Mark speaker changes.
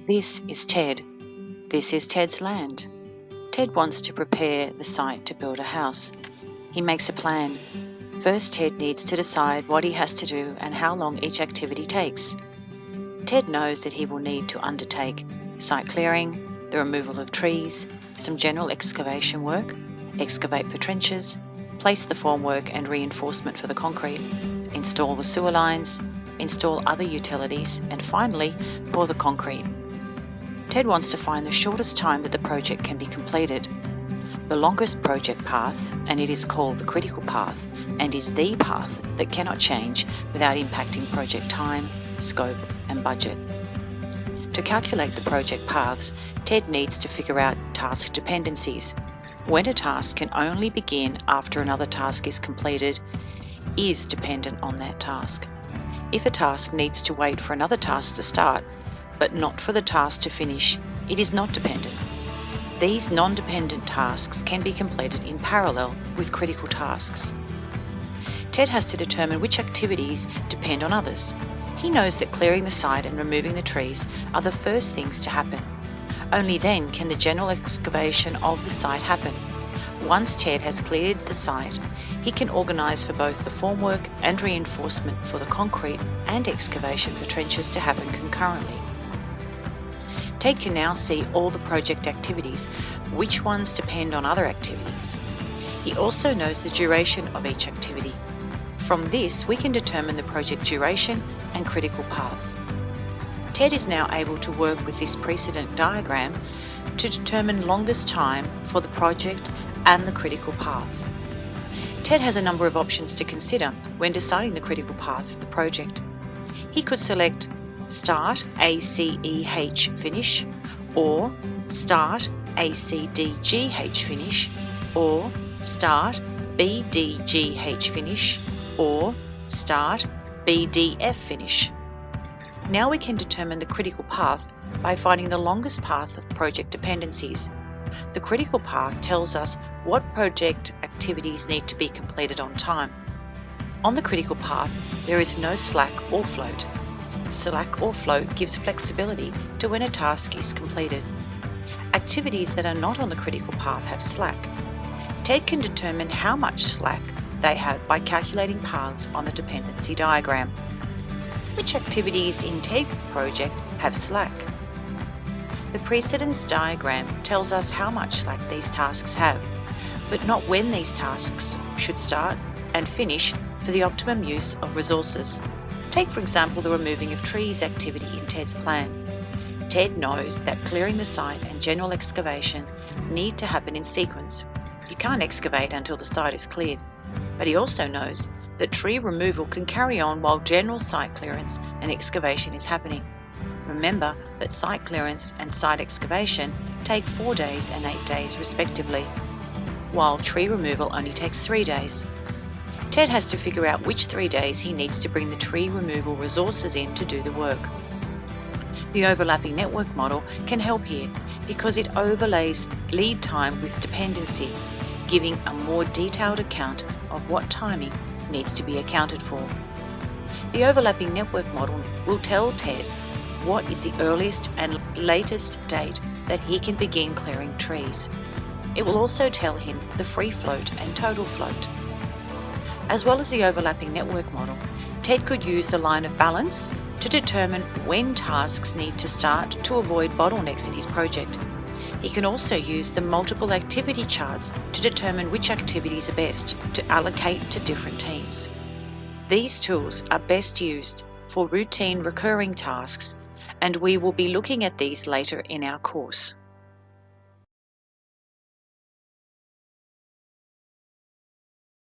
Speaker 1: This is Ted. This is Ted's land. Ted wants to prepare the site to build a house. He makes a plan. First, Ted needs to decide what he has to do and how long each activity takes. Ted knows that he will need to undertake site clearing, the removal of trees, some general excavation work, excavate for trenches, place the formwork and reinforcement for the concrete, install the sewer lines, install other utilities, and finally, pour the concrete. Ted wants to find the shortest time that the project can be completed. The longest project path, and it is called the critical path, and is the path that cannot change without impacting project time, scope, and budget. To calculate the project paths, Ted needs to figure out task dependencies. When a task can only begin after another task is completed, is dependent on that task. If a task needs to wait for another task to start, but not for the task to finish, it is not dependent. These non-dependent tasks can be completed in parallel with critical tasks. Ted has to determine which activities depend on others. He knows that clearing the site and removing the trees are the first things to happen. Only then can the general excavation of the site happen. Once Ted has cleared the site, he can organise for both the formwork and reinforcement for the concrete and excavation for trenches to happen concurrently. Ted can now see all the project activities, which ones depend on other activities. He also knows the duration of each activity. From this, we can determine the project duration and critical path. Ted is now able to work with this precedent diagram to determine longest time for the project and the critical path. Ted has a number of options to consider when deciding the critical path for the project. He could select Start ACEH finish, or Start ACDGH finish, or Start BDGH finish, or Start BDF finish. Now we can determine the critical path by finding the longest path of project dependencies. The critical path tells us what project activities need to be completed on time. On the critical path, there is no slack or float. Slack or float gives flexibility to when a task is completed. Activities that are not on the critical path have slack. Ted can determine how much slack they have by calculating paths on the dependency diagram. Which activities in Ted's project have slack? The precedence diagram tells us how much slack these tasks have, but not when these tasks should start and finish for the optimum use of resources. Take, for example, the removing of trees activity in Ted's plan. Ted knows that clearing the site and general excavation need to happen in sequence. You can't excavate until the site is cleared, but he also knows that tree removal can carry on while general site clearance and excavation is happening. Remember that site clearance and site excavation take 4 days and 8 days respectively, while tree removal only takes 3 days. Ted has to figure out which 3 days he needs to bring the tree removal resources in to do the work. The overlapping network model can help here because it overlays lead time with dependency, giving a more detailed account of what timing needs to be accounted for. The overlapping network model will tell Ted what is the earliest and latest date that he can begin clearing trees. It will also tell him the free float and total float. As well as the overlapping network model, Ted could use the line of balance to determine when tasks need to start to avoid bottlenecks in his project. He can also use the multiple activity charts to determine which activities are best to allocate to different teams. These tools are best used for routine recurring tasks, and we will be looking at these later in our course.